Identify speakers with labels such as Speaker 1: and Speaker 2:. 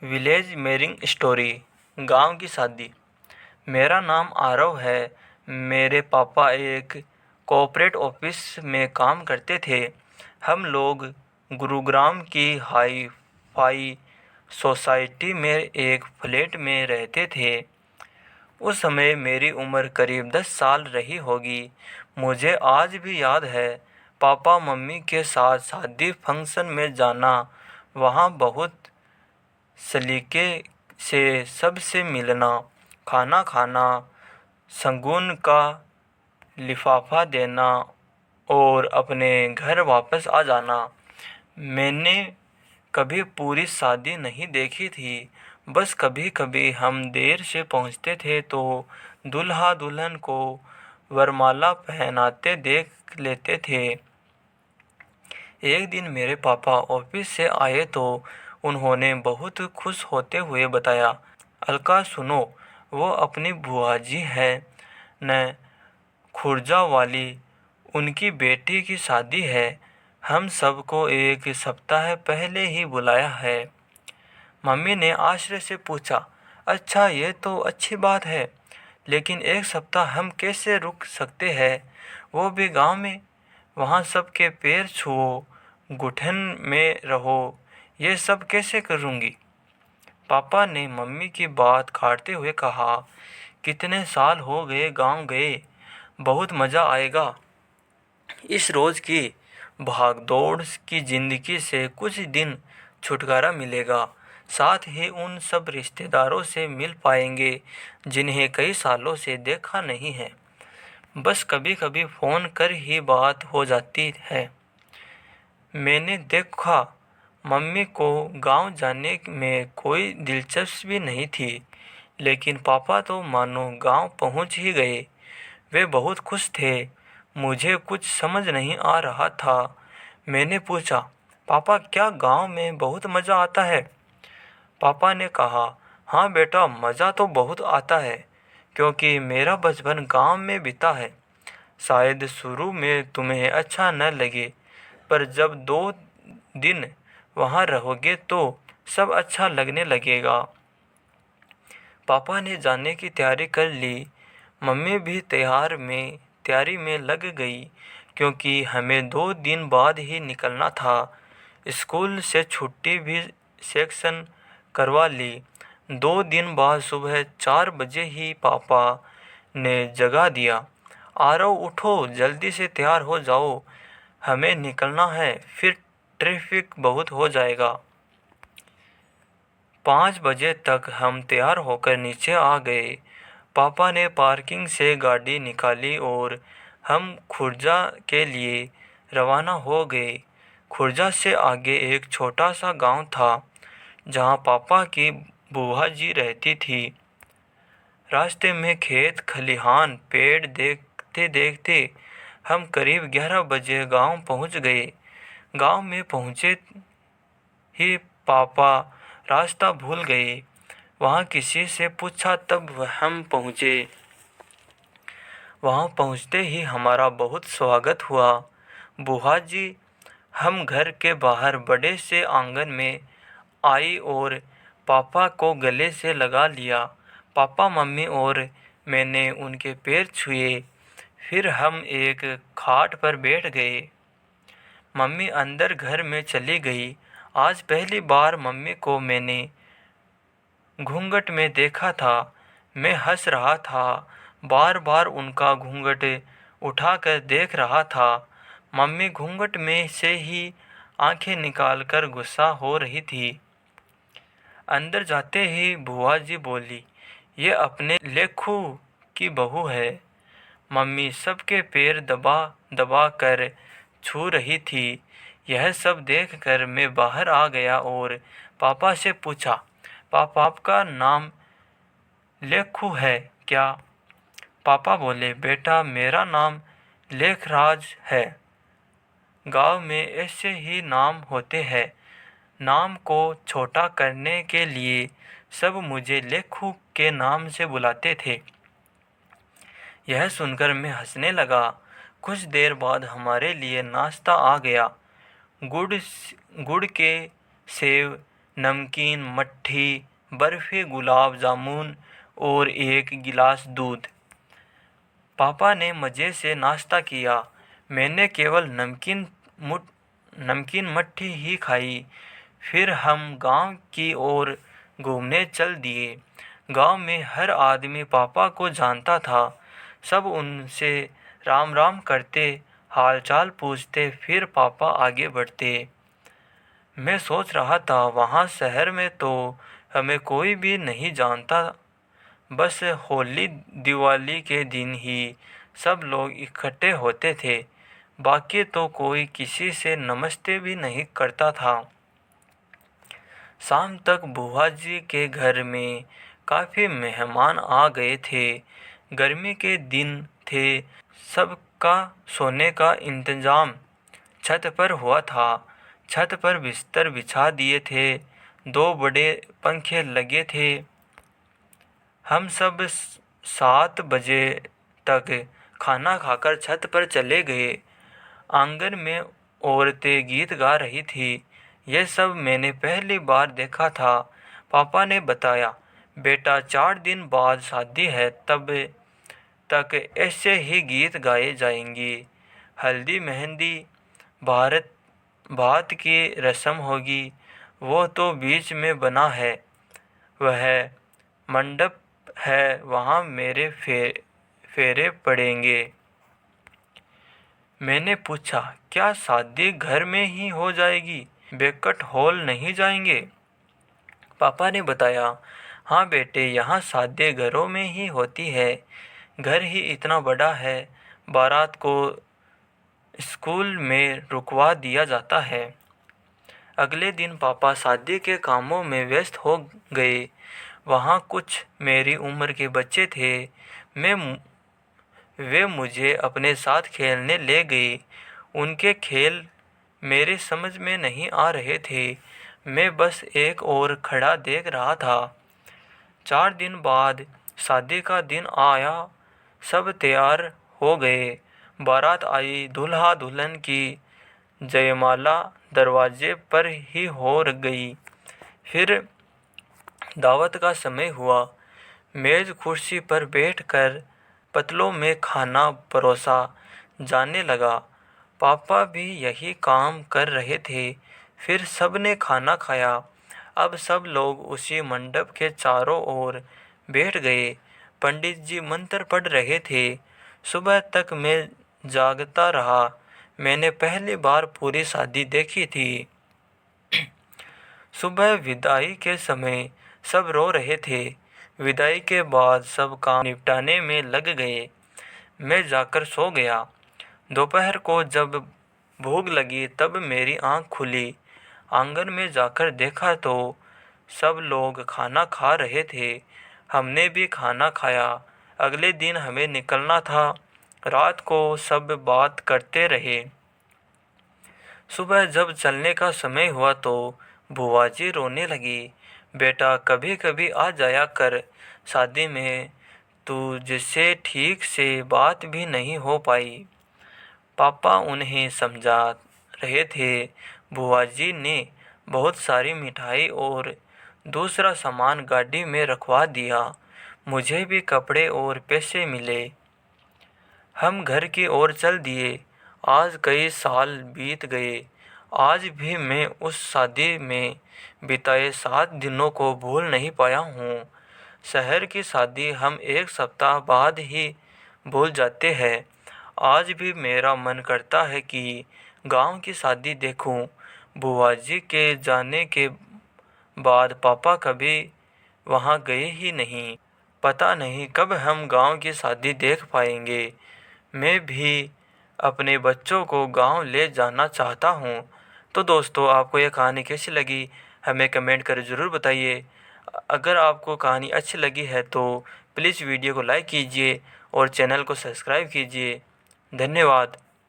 Speaker 1: Village marrying story. गांव की शादी। मेरा नाम आरव है। मेरे पापा एक कॉर्पोरेट ऑफिस में काम करते थे। हम लोग गुरुग्राम की हाई फाई सोसाइटी में एक फ्लैट में रहते थे। उस समय मेरी उम्र करीब 10 साल रही होगी। मुझे आज भी याद है पापा मम्मी के साथ शादी फंक्शन में जाना, वहाँ बहुत सलीके से सबसे मिलना, खाना खाना, शगुन का लिफाफा देना और अपने घर वापस आ जाना। मैंने कभी पूरी शादी नहीं देखी थी, बस कभी कभी हम देर से पहुंचते थे तो दूल्हा दुल्हन को वरमाला पहनाते देख लेते थे। एक दिन मेरे पापा ऑफिस से आए तो उन्होंने बहुत खुश होते हुए बताया, अलका सुनो, वो अपनी बुआ जी है न, खुर्जा वाली, उनकी बेटी की शादी है। हम सबको एक सप्ताह पहले ही बुलाया है। मम्मी ने आश्चर्य से पूछा, अच्छा ये तो अच्छी बात है, लेकिन एक सप्ताह हम कैसे रुक सकते हैं, वो भी गांव में। वहाँ सबके पैर छुओ, घुटन में रहो, ये सब कैसे करूँगी। पापा ने मम्मी की बात काटते हुए कहा, कितने साल हो गए गांव गए, बहुत मज़ा आएगा। इस रोज़ की भाग दौड़ की ज़िंदगी से कुछ दिन छुटकारा मिलेगा। साथ ही उन सब रिश्तेदारों से मिल पाएंगे जिन्हें कई सालों से देखा नहीं है। बस कभी कभी फ़ोन कर ही बात हो जाती है। मैंने देखा मम्मी को गांव जाने में कोई दिलचस्पी नहीं थी, लेकिन पापा तो मानो गांव पहुंच ही गए। वे बहुत खुश थे। मुझे कुछ समझ नहीं आ रहा था। मैंने पूछा, पापा क्या गांव में बहुत मज़ा आता है। पापा ने कहा, हाँ बेटा, मज़ा तो बहुत आता है, क्योंकि मेरा बचपन गांव में बीता है। शायद शुरू में तुम्हें अच्छा न लगे, पर जब 2 दिन वहाँ रहोगे तो सब अच्छा लगने लगेगा। पापा ने जाने की तैयारी कर ली। मम्मी भी तैयारी में लग गई, क्योंकि हमें 2 दिन बाद ही निकलना था। स्कूल से छुट्टी भी सेक्शन करवा ली। 2 दिन बाद सुबह 4 बजे ही पापा ने जगा दिया, आरव उठो, जल्दी से तैयार हो जाओ, हमें निकलना है, फिर ट्रैफिक बहुत हो जाएगा। 5 बजे तक हम तैयार होकर नीचे आ गए। पापा ने पार्किंग से गाड़ी निकाली और हम खुर्जा के लिए रवाना हो गए। खुर्जा से आगे एक छोटा सा गांव था, जहां पापा की बुआ जी रहती थी। रास्ते में खेत खलिहान पेड़ देखते देखते हम करीब 11 बजे गांव पहुंच गए। गांव में पहुंचे ही पापा रास्ता भूल गए। वहाँ किसी से पूछा तब हम पहुँचे। वहाँ पहुँचते ही हमारा बहुत स्वागत हुआ। बुआ जी हम घर के बाहर बड़े से आंगन में आई और पापा को गले से लगा लिया। पापा मम्मी और मैंने उनके पैर छुए। फिर हम एक खाट पर बैठ गए। मम्मी अंदर घर में चली गई। आज पहली बार मम्मी को मैंने घूंघट में देखा था। मैं हंस रहा था, बार बार उनका घूंघट उठाकर देख रहा था। मम्मी घूंघट में से ही आंखें निकालकर गुस्सा हो रही थी। अंदर जाते ही बुआ जी बोली, ये अपने लेखू की बहू है। मम्मी सबके पैर दबा दबा कर छू रही थी। यह सब देखकर मैं बाहर आ गया और पापा से पूछा, पापा आपका नाम लेखू है क्या। पापा बोले, बेटा मेरा नाम लेखराज है। गांव में ऐसे ही नाम होते हैं। नाम को छोटा करने के लिए सब मुझे लेखू के नाम से बुलाते थे। यह सुनकर मैं हंसने लगा। कुछ देर बाद हमारे लिए नाश्ता आ गया। गुड़ गुड़ के सेव, नमकीन, मट्ठी, बर्फी, गुलाब जामुन और एक गिलास दूध। पापा ने मज़े से नाश्ता किया। मैंने केवल नमकीन मट्ठी ही खाई। फिर हम गांव की ओर घूमने चल दिए। गांव में हर आदमी पापा को जानता था। सब उनसे राम राम करते, हालचाल पूछते, फिर पापा आगे बढ़ते। मैं सोच रहा था वहाँ शहर में तो हमें कोई भी नहीं जानता। बस होली दिवाली के दिन ही सब लोग इकट्ठे होते थे। बाकी तो कोई किसी से नमस्ते भी नहीं करता था। शाम तक बुआ जी के घर में काफ़ी मेहमान आ गए थे। गर्मी के दिन थे। सबका सोने का इंतजाम छत पर हुआ था। छत पर बिस्तर बिछा दिए थे। 2 बड़े पंखे लगे थे। हम सब 7 बजे तक खाना खाकर छत पर चले गए। आंगन में औरतें गीत गा रही थी। यह सब मैंने पहली बार देखा था। पापा ने बताया, बेटा 4 दिन बाद शादी है, तब तक ऐसे ही गीत गाए जाएंगे। हल्दी मेहंदी भारत बात की रस्म होगी। वो तो बीच में बना है। वह मंडप है, वहाँ मेरे फेरे पड़ेंगे। मैंने पूछा, क्या शादी घर में ही हो जाएगी? बैंक्वेट हॉल नहीं जाएंगे? पापा ने बताया, हाँ बेटे, यहाँ शादी घरों में ही होती है। घर ही इतना बड़ा है। बारात को स्कूल में रुकवा दिया जाता है। अगले दिन पापा शादी के कामों में व्यस्त हो गए। वहाँ कुछ मेरी उम्र के बच्चे थे। वे मुझे अपने साथ खेलने ले गए। उनके खेल मेरे समझ में नहीं आ रहे थे। मैं बस एक और खड़ा देख रहा था। 4 दिन बाद शादी का दिन आया। सब तैयार हो गए। बारात आई। दूल्हा दुल्हन की जयमाला दरवाजे पर ही हो गई। फिर दावत का समय हुआ। मेज कुर्सी पर बैठकर पतलों में खाना परोसा जाने लगा। पापा भी यही काम कर रहे थे। फिर सबने खाना खाया। अब सब लोग उसी मंडप के चारों ओर बैठ गए। पंडित जी मंत्र पढ़ रहे थे। सुबह तक मैं जागता रहा। मैंने पहली बार पूरी शादी देखी थी। सुबह विदाई के समय सब रो रहे थे। विदाई के बाद सब काम निपटाने में लग गए। मैं जाकर सो गया। दोपहर को जब भूख लगी तब मेरी आंख खुली। आंगन में जाकर देखा तो सब लोग खाना खा रहे थे। हमने भी खाना खाया। अगले दिन हमें निकलना था। रात को सब बात करते रहे। सुबह जब चलने का समय हुआ तो बुआ जी रोने लगी। बेटा, कभी कभी आ जाया कर शादी में, तुझसे ठीक से बात भी नहीं हो पाई। पापा उन्हें समझा रहे थे। बुआ जी ने बहुत सारी मिठाई और दूसरा सामान गाड़ी में रखवा दिया। मुझे भी कपड़े और पैसे मिले। हम घर की ओर चल दिए। आज कई साल बीत गए। आज भी मैं उस शादी में बिताए 7 दिनों को भूल नहीं पाया हूँ। शहर की शादी हम 1 सप्ताह बाद ही भूल जाते हैं। आज भी मेरा मन करता है कि गांव की शादी देखूं। बुआ जी के जाने के बाद पापा कभी वहां गए ही नहीं। पता नहीं कब हम गांव की शादी देख पाएंगे। मैं भी अपने बच्चों को गांव ले जाना चाहता हूं। तो दोस्तों, आपको यह कहानी कैसी लगी हमें कमेंट कर ज़रूर बताइए। अगर आपको कहानी अच्छी लगी है तो प्लीज़ वीडियो को लाइक कीजिए और चैनल को सब्सक्राइब कीजिए। धन्यवाद।